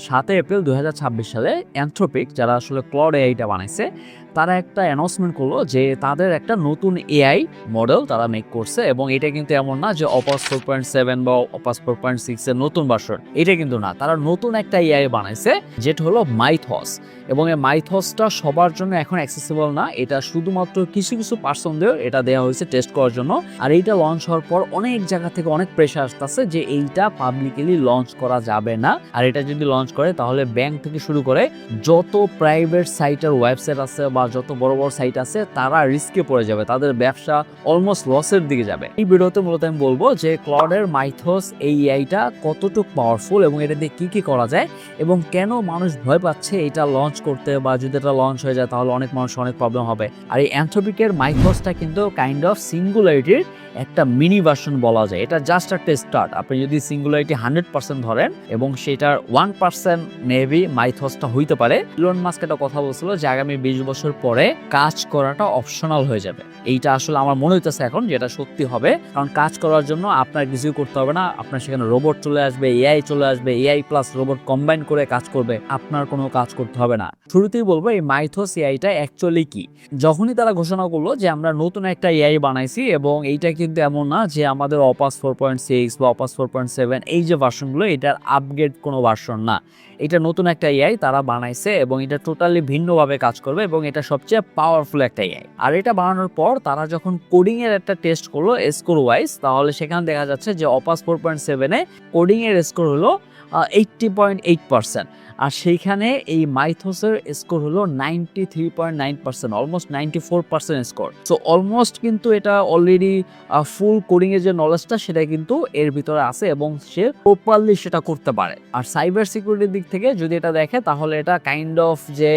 7 April 2026 সালে Anthropic যারা আসলে ক্লড এআইটা বানাইছে তারা একটা অ্যানাউন্সমেন্ট করলো যে তাদের একটা নতুন এআই মডেল তারা মেক করছে এবং এটা কিন্তু এমন না যে অপাস 4.7 বা অপাস 4.6 এর নতুন ভার্সন, এটা কিন্তু না, তারা নতুন একটা এআই বানাইছে যেটা হলো মাইথস। এবং এই মাইথসটা সবার জন্য এখন অ্যাক্সেসিবল না, এটা শুধুমাত্র কিছু কিছু পার্সনদের এটা দেওয়া হয়েছে টেস্ট করার জন্য। আর এইটা লঞ্চ হওয়ার পর অনেক জায়গা থেকে অনেক প্রেশার আসতেছে যে এইটা পাবলিকলি লঞ্চ করা যাবে না, আর এটা যদি লঞ্চ করে তাহলে ব্যাংক থেকে শুরু করে যত প্রাইভেট সাইটের ওয়েবসাইট আছে বা যত বড় বড় সাইট আছে তারা রিস্কে পড়ে যাবে, তাদের ব্যবসা অলমোস্ট লসের দিকে যাবে। এই ভিডিওতে মূলত আমি বলবো যে ক্লডের মাইথস এই এআইটা কতটুকু পাওয়ারফুল এবং এটা দিয়ে কি করা যায় এবং কেন মানুষ ভয় পাচ্ছে এটা লঞ্চ করতে, বা যদি এটা লঞ্চ হয়ে যায় তাহলে অনেক মানুষ অনেক প্রবলেম হবে। আর এই অ্যানথ্রোপিকের মাইথসটা কিন্তু কাইন্ড অফ সিঙ্গুলারিটির একটা মিনি ভার্সন বলা যায়, এটা জাস্ট একটা স্টার্ট। আপনি যদি সিঙ্গুলারিটি 100% ধরেন এবং সেটার 1% মেবি মাইথসটা হইতে পারে। ইলন মাস্ক একটা কথা বলছিল যে আগামী 20 বছর পরে কাজ করাটা অপশনাল হয়ে যাবে। এইটা আসলে আমার মনে হইতেছে এখন যেটা সত্যি হবে, কারণ কাজ করার জন্য আপনার কিছুই করতে হবে না, আপনার সেখানে রোবট চলে আসবে, এআই চলে আসবে, এআই প্লাস রোবট কম্বাইন করে কাজ করবে, আপনার কোনো কাজ করতে হবে না। শুরুতেই বলবো এই মাইথস এআইটা অ্যাকচুয়ালি কি। যখনই তারা ঘোষণা করলো যে আমরা নতুন একটা এআই বানাইছি এবং এইটা কিন্তু এমন না যে আমাদের অপাস 4.6 বা অপাস 4.7 এই যে ভার্সনগুলো এটার আপগ্রেড কোনো ভার্সন না, এটা নতুন একটা এআই তারা বানাইছে এবং এটা টোটালি ভিন্নভাবে কাজ করবে এবং এটা সবচেয়ে পাওয়ারফুল একটা এআই। আর এটা বানানোর পর তারা যখন কোডিং এর একটা টেস্ট করলো স্কোর ওয়াইজ, তাহলে সেখানে দেখা যাচ্ছে যে অপাস 4.7 এ কোডিং এর স্কোর হলো 80.8%, আর সেইখানে এই মাইথসের স্কোর হলো 93.9%, অলমোস্ট 94% স্কোর। সো অলমোস্ট কিন্তু এটা অলরেডি ফুল কোডিং এর যে নলেজটা সেটা কিন্তু এর ভিতরে আছে এবং সে প্রপারলি সেটা করতে পারে। আর সাইবার সিকিউরিটির দিক থেকে যদি এটা দেখে তাহলে এটা কাইন্ড অফ যে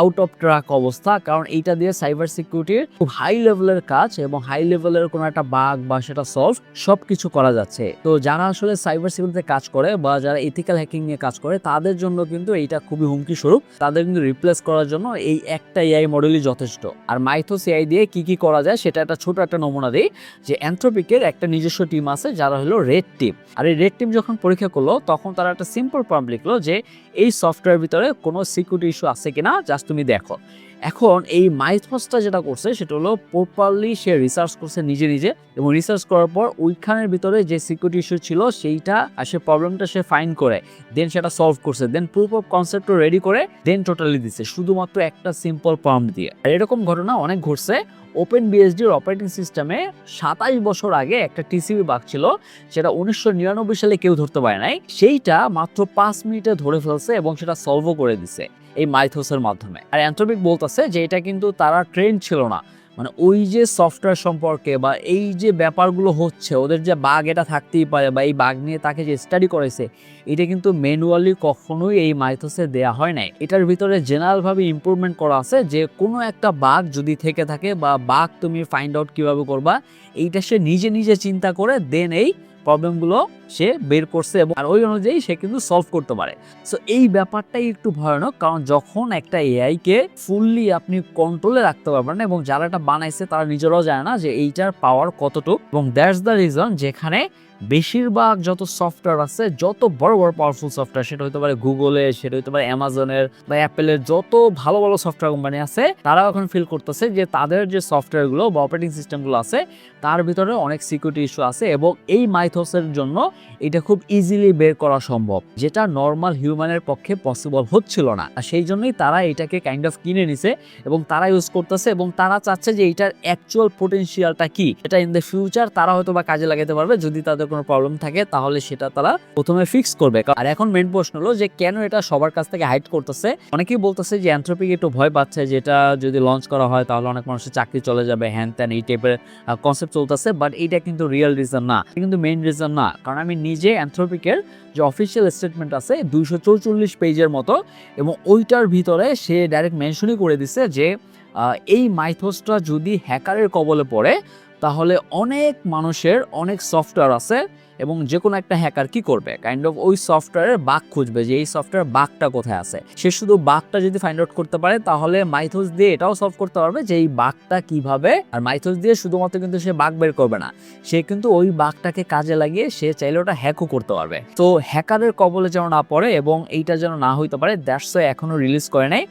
আউট অফ ট্র্যাক অবস্থা, কারণ এইটা দিয়ে সাইবার সিকিউরিটির খুব হাই লেভেলের কাজ এবং হাই লেভেলের কোনো একটা বাগ বা সেটা সলভ সবকিছু করা যাচ্ছে। তো যারা আসলে সাইবার সিকিউরিটিতে কাজ করে বা যারা এথিক্যাল হ্যাকিং নিয়ে কাজ করে তাদের জন্য কিন্তু এইটা খুবই হুমকি স্বরূপ, তাদের কিন্তু রিপ্লেস করার জন্য এই একটা এআই মডেলই যথেষ্ট। আর মাইথস এআই দিয়ে কি করা যায় সেটা একটা ছোট একটা নমুনা দিই, যে অ্যানথ্রোপিকের একটা নিজস্ব টিম আছে যারা হলো রেড টিম। আর এই রেড টিম যখন পরীক্ষা করলো তখন তারা একটা সিম্পল প্রম্পট লিখলো যে এই সফটওয়্যার ভিতরে কোনো সিকিউরিটি ইস্যু আছে কিনা জাস্ট তুমি দেখো। এখন এই মাইথসটা যেটা করছে সেটা হলো প্রপারলি সে রিসার্চ করছে নিজে এবং রিসার্চ করার পর ওইখানের ভিতরে যে সিকিউরিটি ইস্যু ছিল সেইটা আর সে প্রবলেমটা সে ফাইন্ড করে দেন সেটা সলভ করছে, দেন প্রুফ অফ কনসেপ্ট রেডি করে দেন টোটালি দিচ্ছে শুধুমাত্র একটা সিম্পল প্রম্পট দিয়ে। আর এরকম ঘটনা অনেক ঘটছে। ওপেন বিএসডির অপারেটিং সিস্টেমে 27 বছর আগে একটা টিসিবি বাগ ছিল, সেটা 1999 সালে কেউ ধরতে পারে নাই, সেইটা মাত্র 5 মিনিটে ধরে ফেলছে এবং সেটা সলভও করে দিছে এই মাইথসের মাধ্যমে। আর অ্যানথ্রোপিক বলতেছে যে এটা কিন্তু তারা ট্রেন্ড ছিল না, মানে ওই যে সফটওয়্যার সম্পর্কে বা এই যে ব্যাপারগুলো হচ্ছে ওদের যে বাগ এটা থাকতেই পারে বা এই বাগ নিয়ে তাকে যে স্টাডি করেছে এটা কিন্তু ম্যানুয়ালি কখনোই এই মাইথসে দেয়া হয় নাই। এটার ভিতরে জেনারেলভাবে ইমপ্রুভমেন্ট করা আছে যে কোনো একটা বাগ যদি থেকে থাকে বা বাগ তুমি ফাইন্ড আউট কিভাবে করবা এইটা সে নিজে চিন্তা করে দেন এই প্রবলেমগুলো সে বের করছে এবং আর ওই অনুযায়ী সে কিন্তু সলভ করতে পারে। সো এই ব্যাপারটাই একটু ভয়ানক, কারণ যখন একটা এআই কে ফুললি আপনি কন্ট্রোলে রাখতে পারবেন এবং যারা এটা বানাইছে তারা নিজেরাও জানে না যে এইটার পাওয়ার কতটুকু, এবং দ্যাটস দ্য রিজন যেখানে বেশিরভাগ যত সফটওয়্যার আছে, যত বড় পাওয়ারফুল সফটওয়্যার, সেটা হতে পারে গুগলের, সেটা হতে পারে অ্যামাজনের বা অ্যাপেলের, যত ভালো সফটওয়্যার কোম্পানি আছে তারা এখন ফিল করতেছে যে তাদের যে সফটওয়্যারগুলো বা অপারেটিং সিস্টেমগুলো আছে তার ভিতরে অনেক সিকিউরিটি ইস্যু আছে এবং এই মাইথসের জন্য এটা খুব ইজিলি বের করা সম্ভব, যেটা নর্মাল হিউম্যানের পক্ষে পসিবল হচ্ছিল না। আর সেই জন্যই তারা এটাকে কাইন্ড অফ কিনে নিছে এবং তারা ইউজ করতেছে এবং তারা চাচ্ছে যে এটার অ্যাকচুয়াল পোটেনশিয়ালটা কি এটা ইন দ্য ফিউচার তারা হয়তো বা কাজে লাগাতে পারবে। যদি তাদের কোনো প্রবলেম থাকে তাহলে সেটা তারা প্রথমে ফিক্স করবে। আর এখন মেইন প্রশ্ন হলো যে কেন এটা সবার কাছ থেকে হাইড করতেছে। অনেকেই বলতেছে যে অ্যানথ্রোপিক একটু ভয় পাচ্ছে যেটা যদি লঞ্চ করা হয় তাহলে অনেক মানুষের চাকরি চলে যাবে, হ্যান ত্যান এই টাইপের কনসেপ্ট চলতেছে, বাট এইটা কিন্তু রিয়েল রিজন না, কিন্তু মেইন রিজন না। কারণ আমি নিজে অ্যানথ্রোপিকের যে অফিসিয়াল স্টেটমেন্ট আছে 244 পেজের মতো, এবং ওইটার ভিতরে সে ডাইরেক্ট মেনশনই করে দিছে যে এই মাইথসটা যদি হ্যাকারের কবলে পড়ে তাহলে অনেক মানুষের অনেক সফটওয়্যার আছে এবং যে কোনো একটা হ্যাকার কি করবে, কাইন্ড অফ ওই সফটওয়্যারের বাগ খুঁজবে যে এই সফটওয়্যার বাগটা কোথায় আছে। সে শুধু বাগটা যদি ফাইন্ড আউট করতে পারে তাহলে মাইথোস দিয়ে এটাও সলভ করতে পারবে যে এই বাগটা কিভাবে। আর মাইথোস দিয়ে শুধুমাত্র কিন্তু সে বাগ বের করবে না, সে কিন্তু ওই বাগটাকে কাজে লাগিয়ে সে চাইলে ওটা হ্যাকও করতে পারবে। তো হ্যাকারের কবলে যেন না পড়ে এবং এইটা যেন না হইতে পারে, দ্যাটস ওয়াই এখনো রিলিজ করে নাই।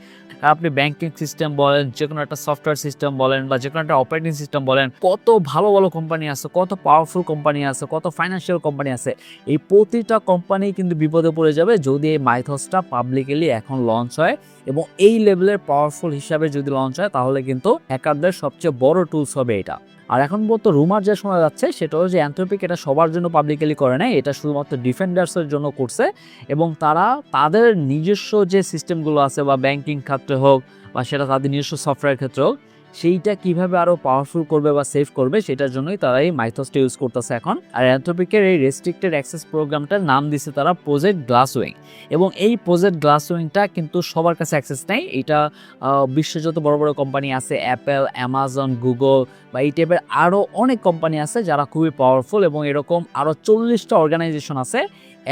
আপনি ব্যাংকিং সিস্টেম বলেন, যে কোনো একটা সফটওয়্যার সিস্টেম বলেন বা যে কোনো একটা অপারেটিং সিস্টেম বলেন, কত ভালো ভালো কোম্পানি আছে, কত পাওয়ারফুল কোম্পানি আছে, কত ফাইন্যান্সিয়াল কোম্পানি আছে, এই প্রতিটা কোম্পানি কিন্তু বিপদে পড়ে যাবে যদি এই মাইথসটা পাবলিকলি এখন লঞ্চ হয়। এবং এই লেভেলের পাওয়ারফুল হিসাবে যদি লঞ্চ হয় তাহলে কিন্তু হ্যাকারদের সবচেয়ে বড় টুলস হবে এটা। আর এখন বলতো রুমার যে শোনা যাচ্ছে সেটা হচ্ছে যে অ্যান্থ্রোপিক এটা সবার জন্য পাবলিকলি করে নাই, এটা শুধুমাত্র ডিফেন্ডার্সের জন্য করছে। এবং তারা তাদের নিজস্ব যে সিস্টেমগুলো আছে বা ব্যাংকিং ক্ষেত্রে হোক বা সেটা তাদের নিজস্ব সফটওয়্যার ক্ষেত্রে হোক, সেইটা কিভাবে আরো পাওয়ারফুল করবে বা সেভ করবে সেটার জন্যই তারা এই মাইথসটা ইউজ করতেছে এখন। আর অ্যান্থ্রোপিকের এই রেস্ট্রিক্টেড অ্যাক্সেস প্রোগ্রামটার নাম দিছে তারা প্রজেক্ট গ্লাসউইং। এবং এই প্রজেক্ট গ্লাসউইংটা কিন্তু সবার কাছে অ্যাক্সেস নেই। এটা বিশ্বের যত বড় বড় কোম্পানি আছে, অ্যাপেল, অ্যামাজন, গুগল বা এই টাইপের আরও অনেক কোম্পানি আছে যারা খুবই পাওয়ারফুল, এবং এরকম আরও 40টা অর্গানাইজেশন আছে,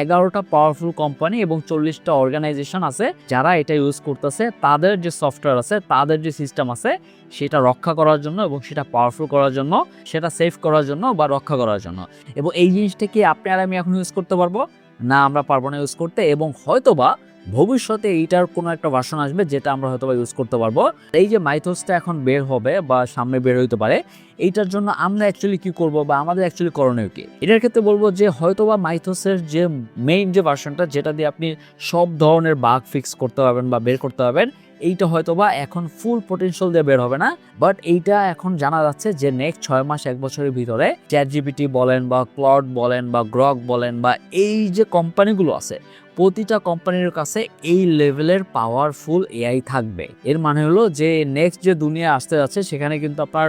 11টা পাওয়ারফুল কোম্পানি এবং 40টা অর্গানাইজেশন আছে যারা এটা ইউজ করতেছে তাদের যে সফটওয়্যার আছে, তাদের যে সিস্টেম আছে সেটা রক্ষা করার জন্য এবং সেটা পাওয়ারফুল করার জন্য, সেটা সেভ করার জন্য বা রক্ষা করার জন্য। এবং এই জিনিসটা কি আপনি আর আমি এখন ইউজ করতে পারবো না? আমরা পারবো না ইউজ করতে, এবং হয়তোবা ভবিষ্যতে এইটার কোনো একটা ভার্সন আসবে যেটা আমরা হয়তোবা ইউজ করতে পারবো। এই যে মাইথসটা এখন বের হবে বা সামনে বের হইতে পারে, এইটার জন্য আমরা অ্যাকচুয়ালি কি করব বা আমাদের অ্যাকচুয়ালি করণীয় কি? এটার ক্ষেত্রে বলবো যে হয়তোবা মাইথসের যে মেইন যে ভার্সনটা যেটা দিয়ে আপনি সব ধরনের বাগ ফিক্স করতে পারবেন বা বের করতে পারবেন, এইটা হয়তোবা এখন ফুল পটেনশিয়াল দিয়ে বের হবে না। বাট এইটা এখন জানা যাচ্ছে যে নেক্সট 6 মাস 1 বছরের ভিতরে ChatGPT বলেন বা ক্লড বলেন বা গ্রক বলেন বা এই যে কোম্পানিগুলো আছে, প্রতিটা কোম্পানির কাছে এই লেভেলের পাওয়ারফুল এআই থাকবে। এর মানে হলো যে নেক্সট যে দুনিয়া আসতে যাচ্ছে সেখানে কিন্তু আপনার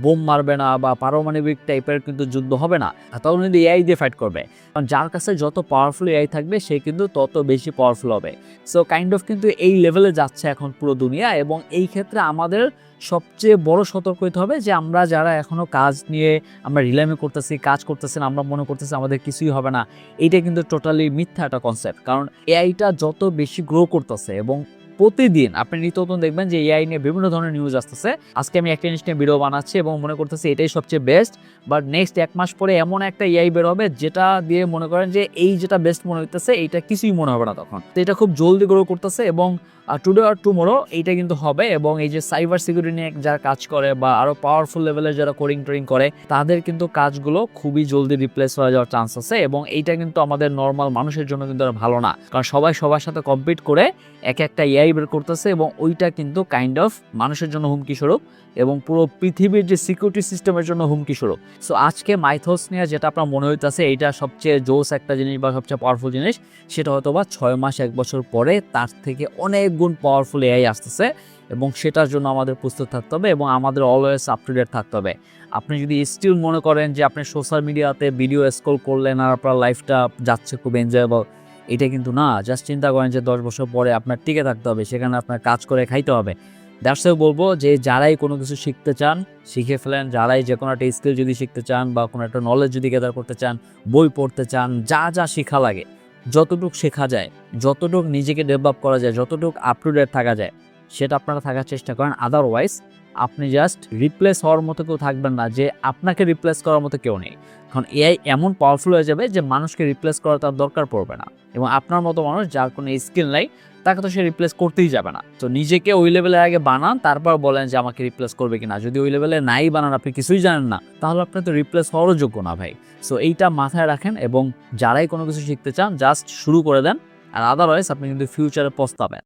বোম মারবে না বা পারমাণবিক টাইপের কিন্তু যুদ্ধ হবে না, তখন কিন্তু এআই দিয়ে ফাইট করবে। কারণ যার কাছে যত পাওয়ারফুল এআই থাকবে সে কিন্তু তত বেশি পাওয়ারফুল হবে। সো কাইন্ড অফ কিন্তু এই লেভেলে যাচ্ছে এখন পুরো দুনিয়া। এবং এই ক্ষেত্রে আমাদের সবচেয়ে বড় সতর্ক হতে হবে যে আমরা যারা এখনো কাজ নিয়ে আমরা রিলামি করতেছি, কাজ করতেছি না, আমরা মনে করতেছি আমাদের কিছুই হবে না, এইটা কিন্তু টোটালি মিথ্যা একটা কনসেপ্ট। কারণ এআইটা যত বেশি গ্রো করতেছে এবং প্রতিদিন আপনি নিত্যনতুন দেখবেন যে এআই নিয়ে বিভিন্ন ধরনের নিউজ আসতেছে। আজকে আমি একটা জিনিস নিয়ে ভিডিও বানাচ্ছি এবং মনে করতেছি এটাই সবচেয়ে বেস্ট, বাট নেক্সট 1 মাস পরে এমন একটা এআই বের হবে যেটা দিয়ে মনে করেন যে এই যেটা বেস্ট মনে হইতেছে এইটা কিছুই মনে হবে না তখন। তো এটা খুব জলদি গ্রো করতেছে এবং টুডে আর টুমোরো এইটা কিন্তু হবে। এবং এই যে সাইবার সিকিউরিটি নিয়ে যারা কাজ করে বা আরও পাওয়ারফুল লেভেলের যারা কোডিং টোডিং করে, তাদের কিন্তু কাজগুলো খুবই জলদি রিপ্লেস হয়ে যাওয়ার চান্স আছে। এবং এইটা কিন্তু আমাদের নর্মাল মানুষের জন্য কিন্তু ভালো না, কারণ সবাই সবার সাথে কম্পিট করে এক একটা এআই বের করতেছে এবং ওইটা কিন্তু কাইন্ড অফ মানুষের জন্য হুমকি স্বরূপ এবং পুরো পৃথিবীর যে সিকিউরিটি সিস্টেমের জন্য হুমকি স্বরূপ। সো আজকে মাইথস নিয়ে যেটা আপনার মনে হইতেছে এইটা সবচেয়ে জোস একটা জিনিস বা সবচেয়ে পাওয়ারফুল জিনিস, সেটা হয়তো বা 6 মাস 1 বছর পরে তার থেকে অনেক গুণ পাওয়ারফুল এআই আসতেছে। এবং সেটার জন্য আমাদের প্রস্তুত থাকতে হবে এবং আমাদের অলওয়েজ আপ টু ডেট থাকতে হবে। আপনি যদি স্টিল মনে করেন যে আপনি সোশ্যাল মিডিয়াতে ভিডিও স্ক্রল করলেন আর আপনার লাইফটা যাচ্ছে খুব এনজয়েবল, এটা কিন্তু না। জাস্ট চিন্তা করেন যে 10 বছর পরে আপনার টিকে থাকতে হবে, সেখানে আপনার কাজ করে খাইতে হবে। দ্যাটস ওয়াই বলবো যে যারাই কোনো কিছু শিখতে চান শিখে ফেলেন, যারাই যে কোনো একটা স্কিল যদি শিখতে চান বা কোনো একটা নলেজ যদি গ্যাদার করতে চান, বই পড়তে চান, যা যা শেখা লাগে, যতটুকু শেখা যায়, যতটুকু নিজেকে ডেভেলপ করা যায়, যতটুকু আপ টু ডেট থাকা যায়, সেটা আপনারা থাকার চেষ্টা করেন। আদারওয়াইজ আপনি জাস্ট রিপ্লেস হওয়ার মতো কেউ থাকবেন না, যে আপনাকে রিপ্লেস করার মতো কেউ নেই। কারণ এআই এমন পাওয়ারফুল হয়ে যাবে যে মানুষকে রিপ্লেস করা তার দরকার পড়বে না। এবং আপনার মতো মানুষ যার কোনো স্কিল নাই তাকে তো সে রিপ্লেস করতেই যাবে না। তো নিজেকে ওই লেভেলে আগে বানান, তারপর বলেন যে আমাকে রিপ্লেস করবে কিনা। যদি ওই লেভেলে নাই বানান, আপনি কিছুই জানেন না, তাহলে আপনি তো রিপ্লেস হওয়ারও যোগ্য না ভাই। সো এইটা মাথায় রাখেন এবং যারাই কোনো কিছু শিখতে চান জাস্ট শুরু করে দেন। আর আদারওয়াইজ আপনি কিন্তু ফিউচারে পস্তাবেন।